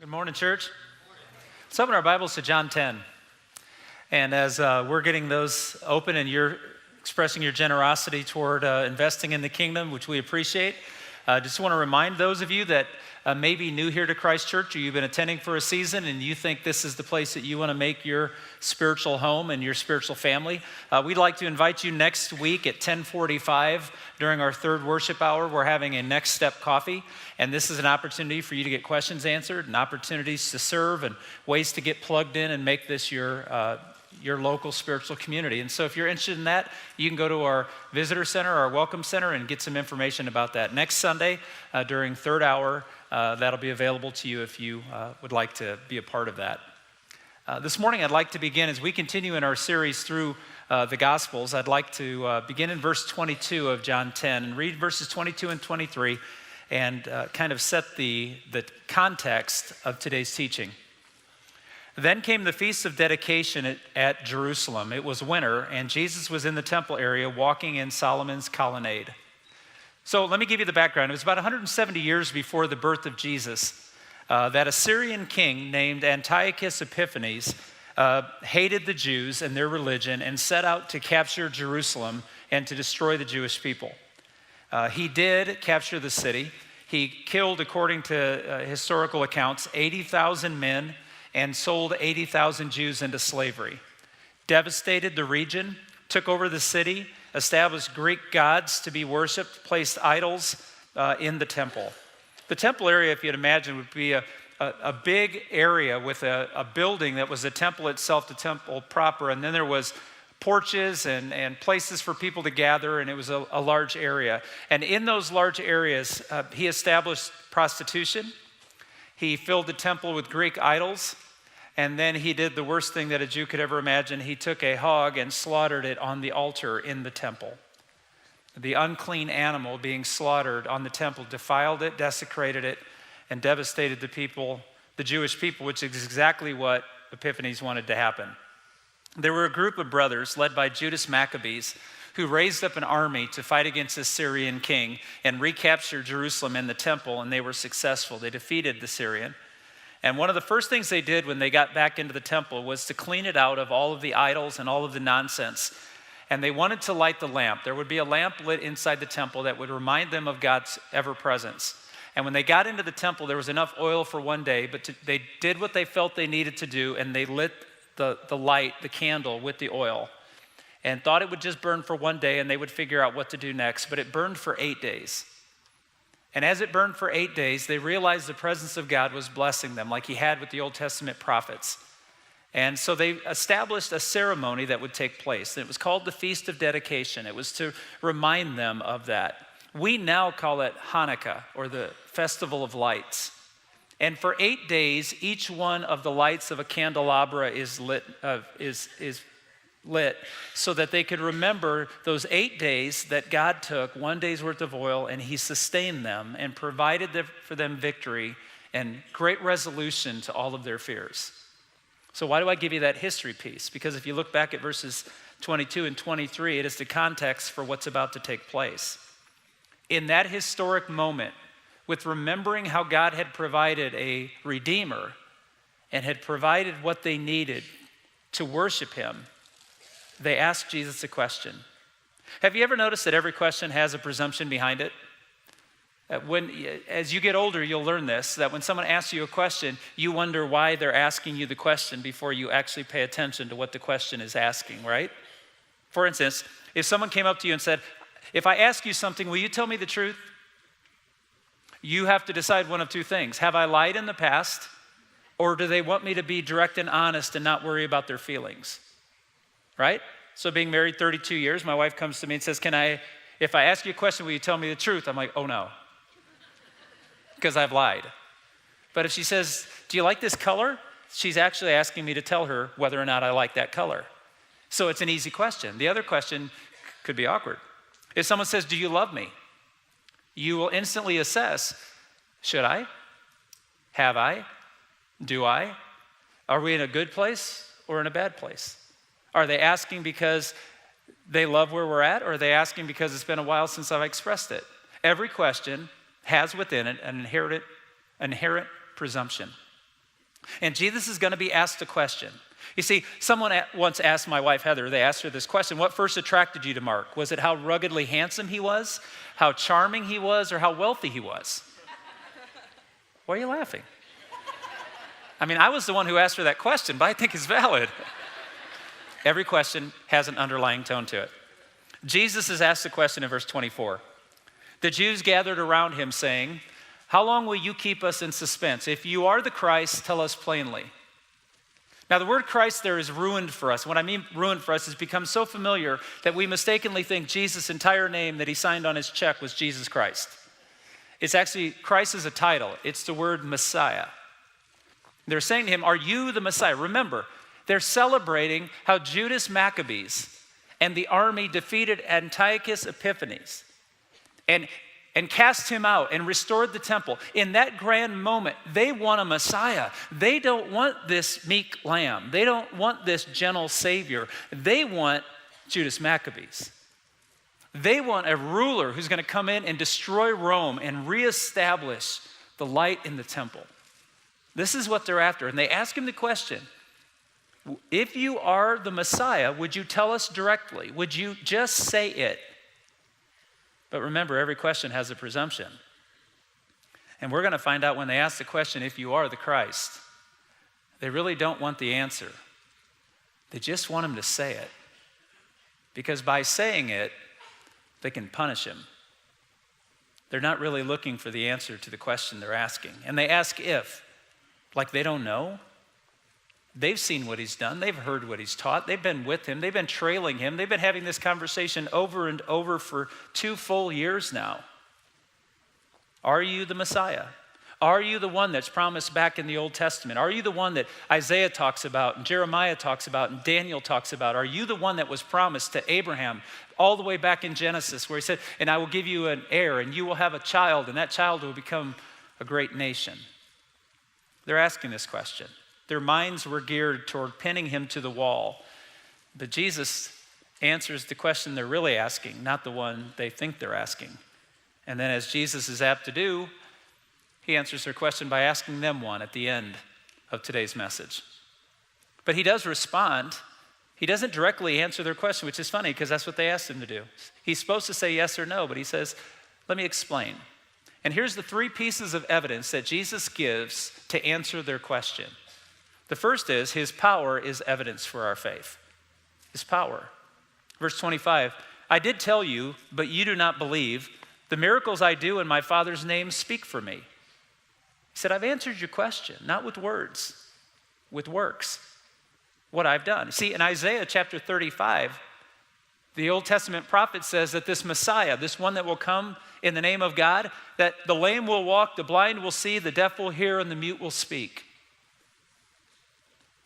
Good morning, church. Let's open our Bibles to John 10. And as we're getting those open and you're expressing your generosity toward investing in the kingdom, which we appreciate, just want to remind those of you that may be new here to Christ Church, or you've been attending for a season and you think this is the place that you want to make your spiritual home and your spiritual family. We'd like to invite you next week at 10:45 during our third worship hour. We're having a Next Step Coffee, and this is an opportunity for you to get questions answered and opportunities to serve and ways to get plugged in and make this your local spiritual community. And so if you're interested in that, you can go to our visitor center, our welcome center, and get some information about that. Next Sunday during third hour, that'll be available to you if you would like to be a part of that. This morning I'd like to begin, as we continue in our series through the Gospels, I'd like to begin in verse 22 of John 10 and read verses 22 and 23 and kind of set the context of today's teaching. Then came the Feast of Dedication at Jerusalem. It was winter, and Jesus was in the temple area walking in Solomon's colonnade. So let me give you the background. It was about 170 years before the birth of Jesus that a Syrian king named Antiochus Epiphanes hated the Jews and their religion and set out to capture Jerusalem and to destroy the Jewish people. He did capture the city. He killed, according to historical accounts, 80,000 men and sold 80,000 Jews into slavery, devastated the region, took over the city, established Greek gods to be worshiped, placed idols in the temple. The temple area, if you'd imagine, would be a big area with a building that was the temple itself, the temple proper, and then there was porches and places for people to gather, and it was a large area. And in those large areas, he established prostitution. He filled the temple with Greek idols. And then he did the worst thing that a Jew could ever imagine. He took a hog and slaughtered it on the altar in the temple. The unclean animal being slaughtered on the temple defiled it, desecrated it, and devastated the people, the Jewish people, which is exactly what Epiphanes wanted to happen. There were a group of brothers led by Judas Maccabees who raised up an army to fight against the Syrian king and recapture Jerusalem and the temple, and they were successful. They defeated the Syrian. And one of the first things they did when they got back into the temple was to clean it out of all of the idols and all of the nonsense. And they wanted to light the lamp. There would be a lamp lit inside the temple that would remind them of God's ever-presence. And when they got into the temple, there was enough oil for one day, but they did what they felt they needed to do, and they lit the light, the candle, with the oil, and thought it would just burn for one day, and they would figure out what to do next. But it burned for 8 days. And as it burned for 8 days, they realized the presence of God was blessing them like he had with the Old Testament prophets. And so they established a ceremony that would take place. It was called the Feast of Dedication. It was to remind them of that. We now call it Hanukkah, or the Festival of Lights. And for 8 days, each one of the lights of a candelabra is lit so that they could remember those 8 days that God took 1 day's worth of oil and he sustained them and provided for them victory and great resolution to all of their fears. So why do I give you that history piece? Because if you look back at verses 22 and 23, it is the context for what's about to take place. In that historic moment, with remembering how God had provided a redeemer and had provided what they needed to worship him, they asked Jesus a question. Have you ever noticed that every question has a presumption behind it? As you get older, you'll learn this, that when someone asks you a question, you wonder why they're asking you the question before you actually pay attention to what the question is asking, right? For instance, if someone came up to you and said, if I ask you something, will you tell me the truth? You have to decide one of two things. Have I lied in the past, or do they want me to be direct and honest and not worry about their feelings? Right? So being married 32 years, my wife comes to me and says, if I ask you a question, will you tell me the truth? I'm like, oh no, because I've lied. But if she says, do you like this color? She's actually asking me to tell her whether or not I like that color. So it's an easy question. The other question could be awkward. If someone says, do you love me? You will instantly assess, should I? Have I? Do I? Are we in a good place or in a bad place? Are they asking because they love where we're at, or are they asking because it's been a while since I've expressed it? Every question has within it an inherent presumption. And Jesus is going to be asked a question. You see, someone once asked my wife, Heather, they asked her this question: what first attracted you to Mark? Was it how ruggedly handsome he was, how charming he was, or how wealthy he was? Why are you laughing? I mean, I was the one who asked her that question, but I think it's valid. Every question has an underlying tone to it. Jesus is asked the question in verse 24. The Jews gathered around him saying, how long will you keep us in suspense? If you are the Christ, tell us plainly. Now, the word Christ there is ruined for us. What I mean ruined for us has become so familiar that we mistakenly think Jesus' entire name that he signed on his check was Jesus Christ. It's actually, Christ is a title. It's the word Messiah. They're saying to him, are you the Messiah? Remember, they're celebrating how Judas Maccabees and the army defeated Antiochus Epiphanes and cast him out and restored the temple. In that grand moment, they want a Messiah. They don't want this meek lamb. They don't want this gentle savior. They want Judas Maccabees. They want a ruler who's going to come in and destroy Rome and reestablish the light in the temple. This is what they're after. And they ask him the question, if you are the Messiah, would you tell us directly? Would you just say it? But remember, every question has a presumption. And we're going to find out when they ask the question, if you are the Christ, they really don't want the answer. They just want him to say it. Because by saying it, they can punish him. They're not really looking for the answer to the question they're asking. And they ask if, like they don't know. They've seen what he's done. They've heard what he's taught. They've been with him. They've been trailing him. They've been having this conversation over and over for 2 full years now. Are you the Messiah? Are you the one that's promised back in the Old Testament? Are you the one that Isaiah talks about and Jeremiah talks about and Daniel talks about? Are you the one that was promised to Abraham all the way back in Genesis where he said, and I will give you an heir and you will have a child and that child will become a great nation? They're asking this question. Their minds were geared toward pinning him to the wall. But Jesus answers the question they're really asking, not the one they think they're asking. And then as Jesus is apt to do, he answers their question by asking them one at the end of today's message. But he does respond. He doesn't directly answer their question, which is funny because that's what they asked him to do. He's supposed to say yes or no, but he says, let me explain. And here's the 3 pieces of evidence that Jesus gives to answer their question. The first is his power is evidence for our faith. His power. Verse 25, I did tell you, but you do not believe. The miracles I do in my Father's name speak for me. He said, I've answered your question, not with words, with works, what I've done. See, in Isaiah chapter 35, the Old Testament prophet says that this Messiah, this one that will come in the name of God, that the lame will walk, the blind will see, the deaf will hear, and the mute will speak.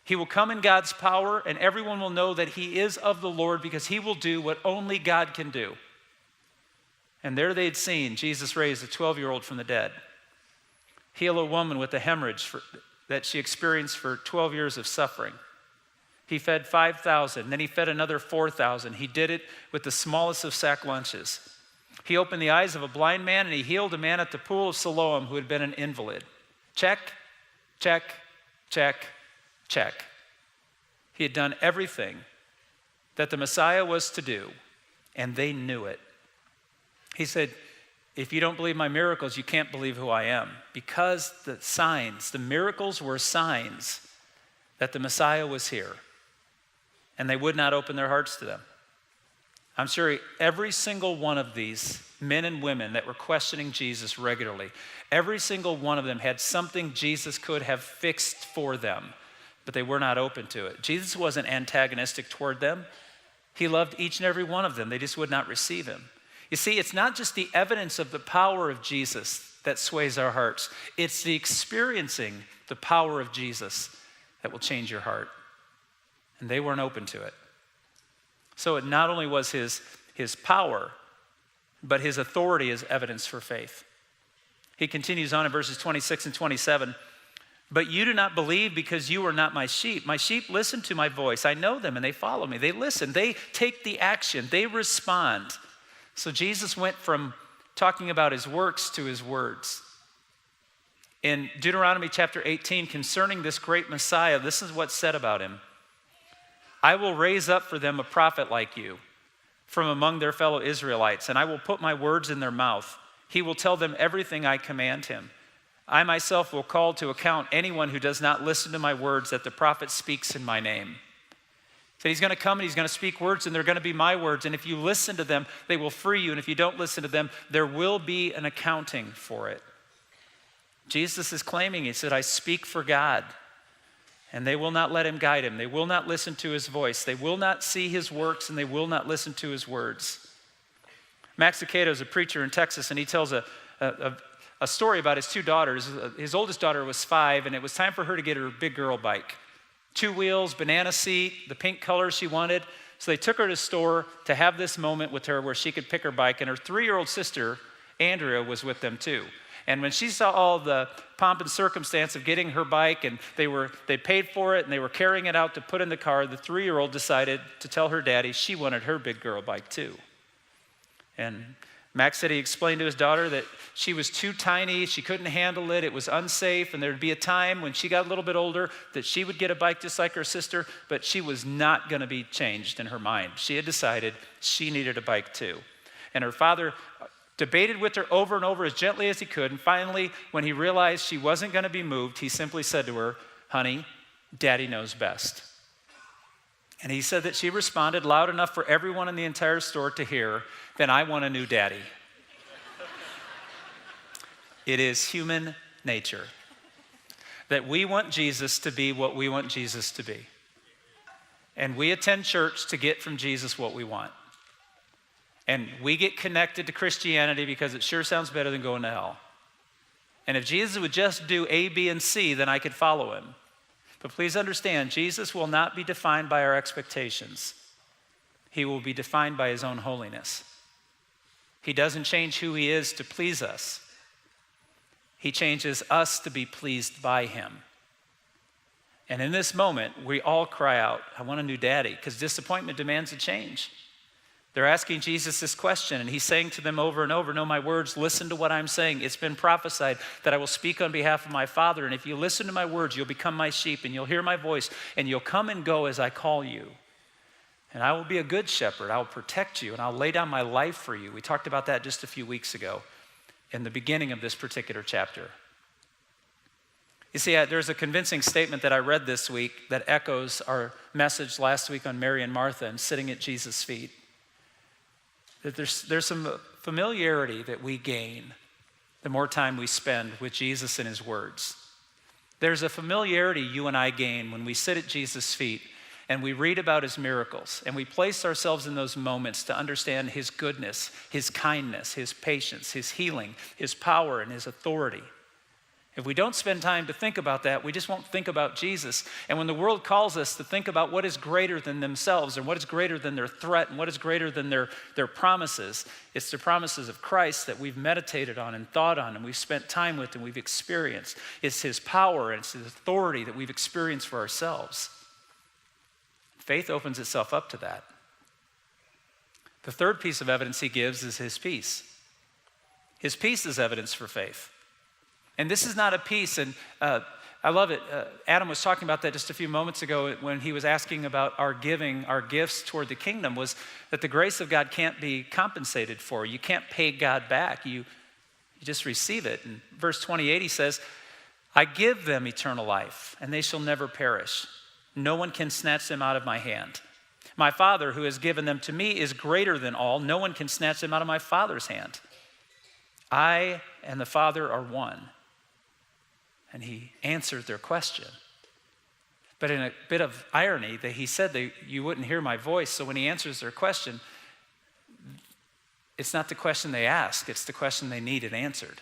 He will come in God's power, and everyone will know that he is of the Lord because he will do what only God can do. And there they'd seen Jesus raise a 12-year-old from the dead, heal a woman with a hemorrhage that she experienced for 12 years of suffering. He fed 5,000, then he fed another 4,000. He did it with the smallest of sack lunches. He opened the eyes of a blind man, and he healed a man at the pool of Siloam who had been an invalid. Check, check, check, check. He had done everything that the Messiah was to do, and they knew it. He said, if you don't believe my miracles, you can't believe who I am. Because the signs, the miracles were signs that the Messiah was here, and they would not open their hearts to them. I'm sure every single one of these men and women that were questioning Jesus regularly, every single one of them had something Jesus could have fixed for them, but they were not open to it. Jesus wasn't antagonistic toward them. He loved each and every one of them. They just would not receive him. You see, it's not just the evidence of the power of Jesus that sways our hearts. It's the experiencing the power of Jesus that will change your heart. And they weren't open to it. So it not only was his power, but his authority is evidence for faith. He continues on in verses 26 and 27. But you do not believe because you are not my sheep. My sheep listen to my voice. I know them and they follow me. They listen. They take the action. They respond. So Jesus went from talking about his works to his words. In Deuteronomy chapter 18, concerning this great Messiah, this is what's said about him. I will raise up for them a prophet like you from among their fellow Israelites, and I will put my words in their mouth. He will tell them everything I command him. I myself will call to account anyone who does not listen to my words that the prophet speaks in my name. So he's going to come and he's going to speak words, and they're going to be my words. And if you listen to them, they will free you. And if you don't listen to them, there will be an accounting for it. Jesus is claiming, he said, I speak for God. And they will not let him guide him. They will not listen to his voice. They will not see his works, and they will not listen to his words. Max Lucado is a preacher in Texas, and he tells a story about his two daughters. His oldest daughter was 5, and it was time for her to get her big girl bike. 2 wheels, banana seat, the pink color she wanted. So they took her to the store to have this moment with her where she could pick her bike, and her 3-year-old sister, Andrea, was with them too. And when she saw all the pomp and circumstance of getting her bike, and they paid for it, and they were carrying it out to put in the car, the 3-year-old decided to tell her daddy she wanted her big girl bike too. And Max said he explained to his daughter that she was too tiny, she couldn't handle it, it was unsafe, and there'd be a time when she got a little bit older that she would get a bike just like her sister, but she was not going to be changed in her mind. She had decided she needed a bike too. And her father debated with her over and over as gently as he could, and finally, when he realized she wasn't going to be moved, he simply said to her, honey, Daddy knows best. And he said that she responded loud enough for everyone in the entire store to hear, then I want a new daddy. It is human nature that we want Jesus to be what we want Jesus to be. And we attend church to get from Jesus what we want. And we get connected to Christianity because it sure sounds better than going to hell. And if Jesus would just do A, B, and C, then I could follow him. But please understand, Jesus will not be defined by our expectations. He will be defined by his own holiness. He doesn't change who he is to please us. He changes us to be pleased by him. And in this moment, we all cry out, I want a new daddy, because disappointment demands a change. They're asking Jesus this question, and he's saying to them over and over, know my words, listen to what I'm saying. It's been prophesied that I will speak on behalf of my Father, and if you listen to my words, you'll become my sheep, and you'll hear my voice, and you'll come and go as I call you. And I will be a good shepherd. I will protect you, and I'll lay down my life for you. We talked about that just a few weeks ago in the beginning of this particular chapter. You see, there's a convincing statement that I read this week that echoes our message last week on Mary and Martha and sitting at Jesus' feet. That there's some familiarity that we gain the more time we spend with Jesus and his words. There's a familiarity you and I gain when we sit at Jesus' feet and we read about his miracles and we place ourselves in those moments to understand his goodness, his kindness, his patience, his healing, his power, and his authority. If we don't spend time to think about that, we just won't think about Jesus. And when the world calls us to think about what is greater than themselves and what is greater than their threat and what is greater than their promises, it's the promises of Christ that we've meditated on and thought on and we've spent time with and we've experienced. It's his power and it's his authority that we've experienced for ourselves. Faith opens itself up to that. The third piece of evidence he gives is his peace. His peace is evidence for faith. And this is not a peace, and I love it. Adam was talking about that just a few moments ago when he was asking about our giving, our gifts toward the kingdom, was that the grace of God can't be compensated for. You can't pay God back. You just receive it. In verse 28, he says, I give them eternal life, and they shall never perish. No one can snatch them out of my hand. My Father, who has given them to me, is greater than all. No one can snatch them out of my Father's hand. I and the Father are one. And he answered their question. But in a bit of irony, that he said you wouldn't hear my voice. So when he answers their question, it's not the question they ask, it's the question they needed answered.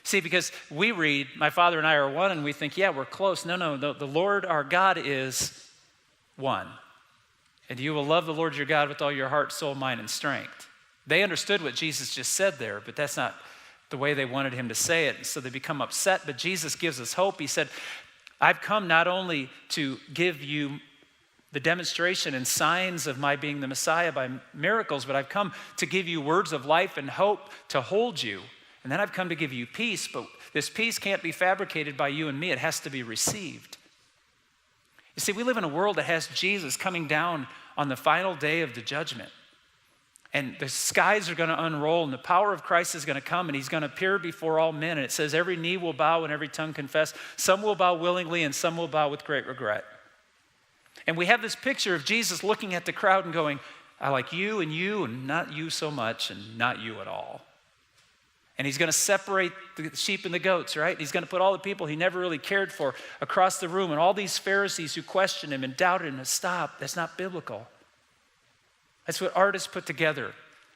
See, because we read, my Father and I are one, and we think, yeah, we're close. No, the Lord our God is one. And you will love the Lord your God with all your heart, soul, mind, and strength. They understood what Jesus just said there, but that's not the way they wanted him to say it. So they become upset, but Jesus gives us hope. He said, I've come not only to give you the demonstration and signs of my being the Messiah by miracles, but I've come to give you words of life and hope to hold you And then I've come to give you peace, but this peace can't be fabricated by you and me. It has to be received. You see, we live in a world that has Jesus coming down on the final day of the judgment. And the skies are going to unroll, and the power of Christ is going to come, and he's going to appear before all men. And it says every knee will bow and every tongue confess. Some will bow willingly, and some will bow with great regret. And we have this picture of Jesus looking at the crowd and going, I like you, and not you so much, and not you at all. And he's going to separate the sheep and the goats, right? He's going to put all the people he never really cared for across the room, and all these Pharisees who questioned him and doubted him. Stop, that's not biblical. That's what artists put together.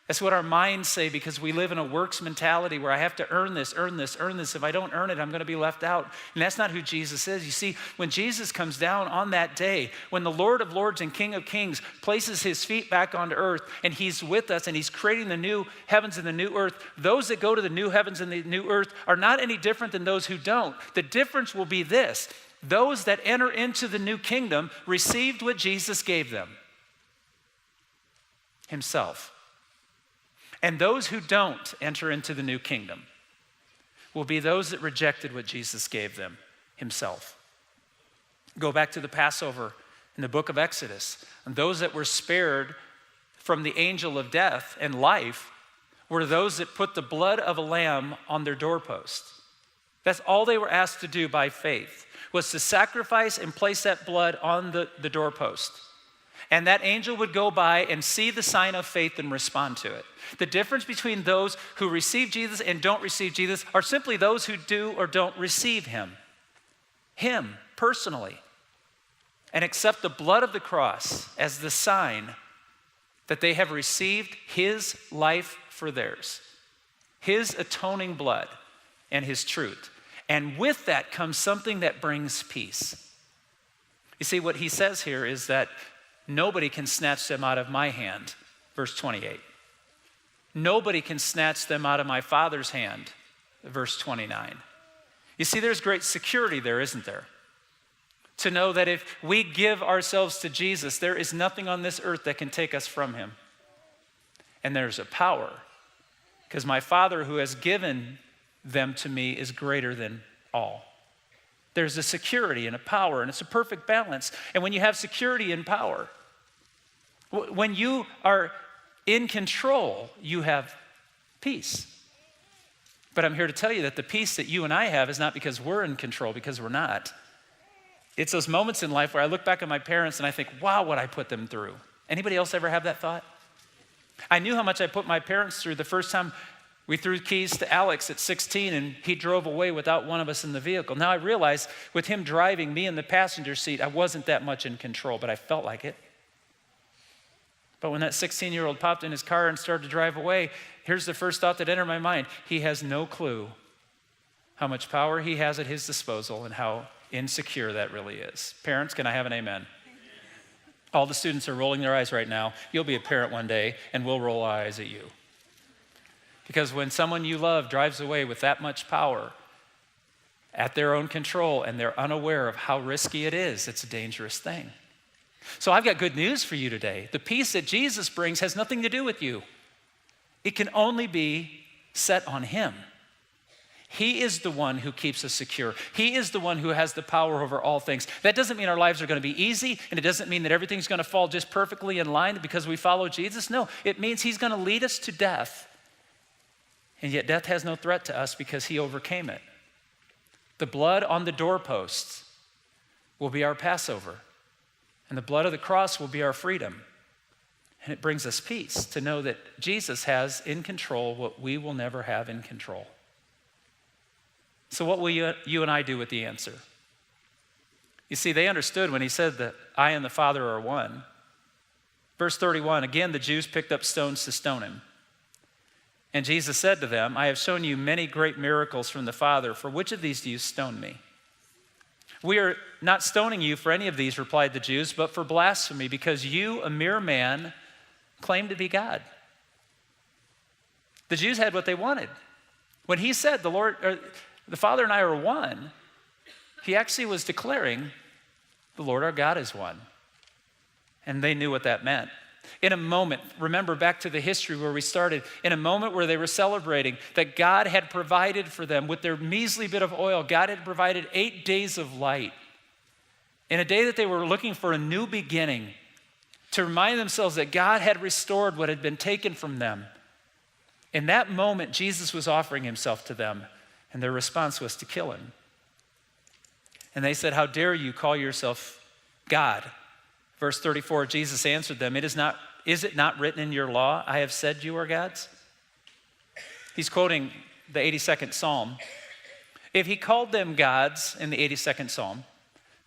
That's what our minds say, because we live in a works mentality where I have to earn this, earn this, earn this. If I don't earn it, I'm going to be left out. And that's not who Jesus is. You see, when Jesus comes down on that day, when the Lord of Lords and King of Kings places his feet back onto earth, and he's with us and he's creating the new heavens and the new earth, those that go to the new heavens and the new earth are not any different than those who don't. The difference will be this: those that enter into the new kingdom received what Jesus gave them, himself. And those who don't enter into the new kingdom will be those that rejected what Jesus gave them, himself. Go back to the Passover in the book of Exodus. And those that were spared from the angel of death and life were those that put the blood of a lamb on their doorpost. That's all they were asked to do by faith, was to sacrifice and place that blood on the doorpost. And that angel would go by and see the sign of faith and respond to it. The difference between those who receive Jesus and don't receive Jesus are simply those who do or don't receive him personally, and accept the blood of the cross as the sign that they have received his life for theirs, his atoning blood and his truth. And with that comes something that brings peace. You see, what he says here is that nobody can snatch them out of my hand, verse 28. Nobody can snatch them out of my Father's hand, verse 29. You see, there's great security there, isn't there? To know that if we give ourselves to Jesus, there is nothing on this earth that can take us from him. And there's a power, because my Father who has given them to me is greater than all. There's a security and a power, and it's a perfect balance. And when you have security and power, when you are in control, you have peace. But I'm here to tell you that the peace that you and I have is not because we're in control, because we're not. It's those moments in life where I look back at my parents and I think, wow, what I put them through. Anybody else ever have that thought? I knew how much I put my parents through the first time we threw keys to Alex at 16 and he drove away without one of us in the vehicle. Now I realize with him driving, me in the passenger seat, I wasn't that much in control, but I felt like it. But when that 16-year-old popped in his car and started to drive away, here's the first thought that entered my mind. He has no clue how much power he has at his disposal and how insecure that really is. Parents, can I have an amen? All the students are rolling their eyes right now. You'll be a parent one day, and we'll roll our eyes at you. Because when someone you love drives away with that much power at their own control and they're unaware of how risky it is, it's a dangerous thing. So I've got good news for you today. The peace that Jesus brings has nothing to do with you. It can only be set on him. He is the one who keeps us secure. He is the one who has the power over all things. That doesn't mean our lives are going to be easy, and it doesn't mean that everything's going to fall just perfectly in line because we follow Jesus. No, it means he's going to lead us to death. And yet death has no threat to us because he overcame it. The blood on the doorposts will be our Passover. And the blood of the cross will be our freedom. And it brings us peace to know that Jesus has in control what we will never have in control. So what will you and I do with the answer? You see, they understood when he said that I and the Father are one. Verse 31, again, the Jews picked up stones to stone him. And Jesus said to them, I have shown you many great miracles from the Father. For which of these do you stone me? We are not stoning you for any of these, replied the Jews, but for blasphemy, because you, a mere man, claim to be God. The Jews had what they wanted. When he said the Father and I are one, he actually was declaring the Lord our God is one. And they knew what that meant. In a moment, remember back to the history where we started, in a moment where they were celebrating that God had provided for them with their measly bit of oil, God had provided 8 days of light. In a day that they were looking for a new beginning, to remind themselves that God had restored what had been taken from them. In that moment, Jesus was offering himself to them, and their response was to kill him. And they said, "How dare you call yourself God?" Verse 34, Jesus answered them, Is it not written in your law, I have said you are gods? He's quoting the 82nd Psalm. If he called them gods in the 82nd Psalm,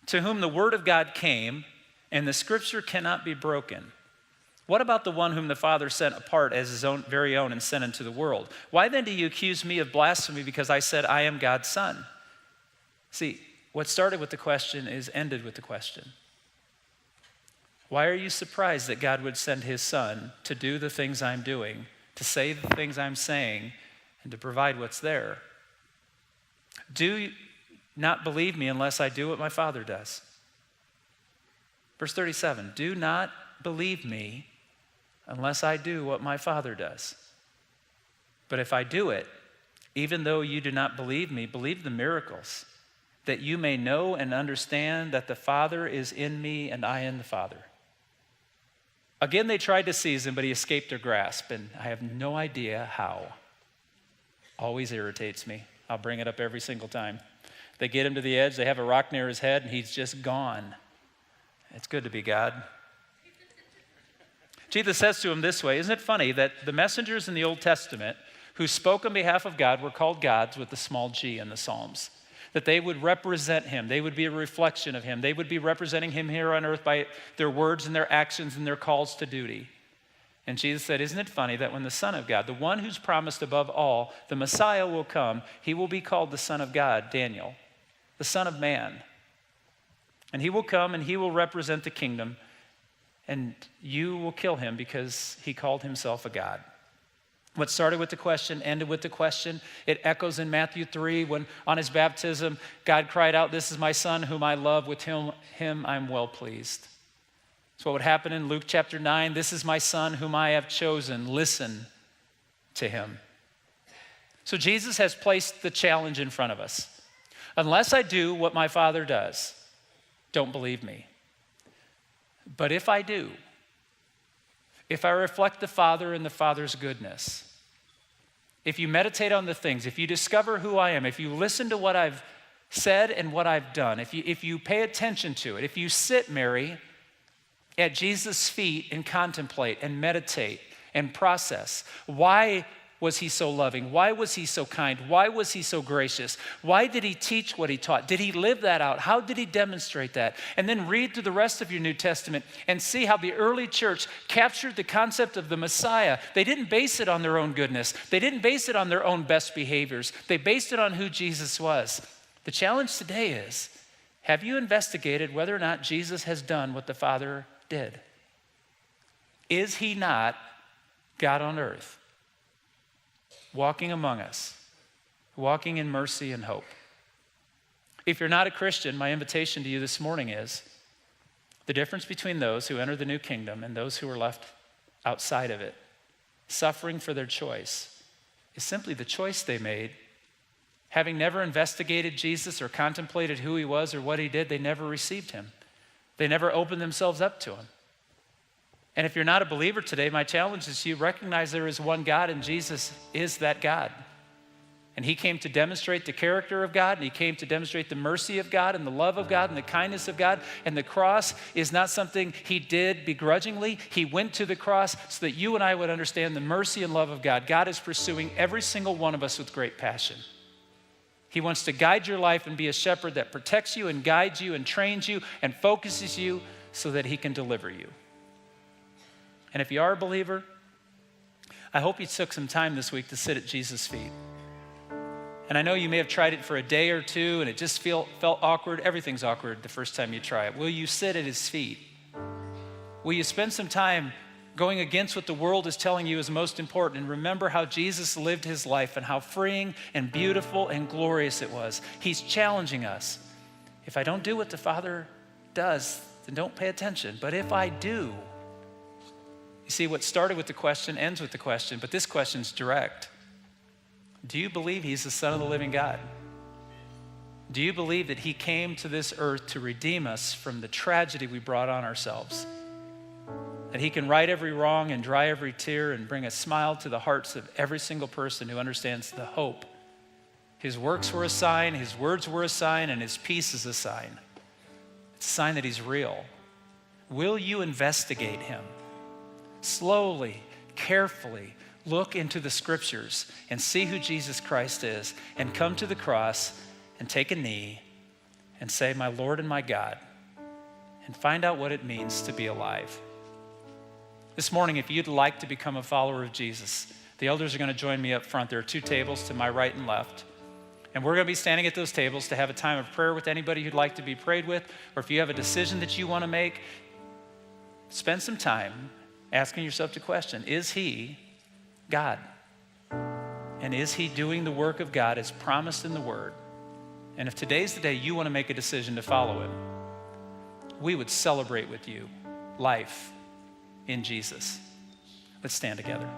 to whom the word of God came, and the scripture cannot be broken, what about the one whom the Father set apart as his own very own and sent into the world? Why then do you accuse me of blasphemy because I said I am God's son? See, what started with the question is ended with the question. Why are you surprised that God would send his son to do the things I'm doing, to say the things I'm saying, and to provide what's there? Do you not believe me unless I do what my Father does? Verse 37, do not believe me unless I do what my Father does. But if I do it, even though you do not believe me, believe the miracles, that you may know and understand that the Father is in me and I in the Father. Again, they tried to seize him, but he escaped their grasp, and I have no idea how. Always irritates me. I'll bring it up every single time. They get him to the edge, they have a rock near his head, and he's just gone. It's good to be God. Jesus says to him this way, isn't it funny that the messengers in the Old Testament who spoke on behalf of God were called gods with the small g in the Psalms? That they would represent him. They would be a reflection of him. They would be representing him here on earth by their words and their actions and their calls to duty. And Jesus said, isn't it funny that when the Son of God, the one who's promised above all, the Messiah will come, he will be called the Son of God, Daniel, the Son of Man. And he will come and he will represent the kingdom, and you will kill him because he called himself a God. What started with the question ended with the question. It echoes in Matthew 3 when on his baptism, God cried out, this is my son whom I love, with him I'm well pleased. So what would happen in Luke chapter 9, this is my son whom I have chosen, listen to him. So Jesus has placed the challenge in front of us. Unless I do what my Father does, don't believe me. But if I do, if I reflect the Father and the Father's goodness, if you meditate on the things, if you discover who I am, if you listen to what I've said and what I've done, if you pay attention to it, if you sit, Mary, at Jesus' feet and contemplate and meditate and process, why was he so loving? Why was he so kind? Why was he so gracious? Why did he teach what he taught? Did he live that out? How did he demonstrate that? And then read through the rest of your New Testament and see how the early church captured the concept of the Messiah. They didn't base it on their own goodness. They didn't base it on their own best behaviors. They based it on who Jesus was. The challenge today is, have you investigated whether or not Jesus has done what the Father did? Is he not God on earth, walking among us, walking in mercy and hope? If you're not a Christian, my invitation to you this morning is the difference between those who enter the new kingdom and those who are left outside of it, suffering for their choice, is simply the choice they made. Having never investigated Jesus or contemplated who he was or what he did, they never received him. They never opened themselves up to him. And if you're not a believer today, my challenge is you recognize there is one God, and Jesus is that God. And he came to demonstrate the character of God, and he came to demonstrate the mercy of God and the love of God and the kindness of God. And the cross is not something he did begrudgingly. He went to the cross so that you and I would understand the mercy and love of God. God is pursuing every single one of us with great passion. He wants to guide your life and be a shepherd that protects you and guides you and trains you and focuses you so that he can deliver you. And if you are a believer, I hope you took some time this week to sit at Jesus' feet. And I know you may have tried it for a day or two and it just felt awkward. Everything's awkward the first time you try it. Will you sit at his feet? Will you spend some time going against what the world is telling you is most important, and remember how Jesus lived his life and how freeing and beautiful and glorious it was? He's challenging us. If I don't do what the Father does, then don't pay attention. But if I do, see, what started with the question ends with the question, but this question's direct. Do you believe he's the Son of the living God? Do you believe that he came to this earth to redeem us from the tragedy we brought on ourselves? That he can right every wrong and dry every tear and bring a smile to the hearts of every single person who understands the hope. His works were a sign, his words were a sign, and his peace is a sign. It's a sign that he's real. Will you investigate him? Slowly, carefully, look into the scriptures and see who Jesus Christ is, and come to the cross and take a knee and say, my Lord and my God, and find out what it means to be alive. This morning, if you'd like to become a follower of Jesus, the elders are going to join me up front. There are 2 tables to my right and left. And we're going to be standing at those tables to have a time of prayer with anybody who'd like to be prayed with, or if you have a decision that you want to make, spend some time asking yourself the question, is he God? And is he doing the work of God as promised in the Word? And if today's the day you want to make a decision to follow him, we would celebrate with you life in Jesus. Let's stand together.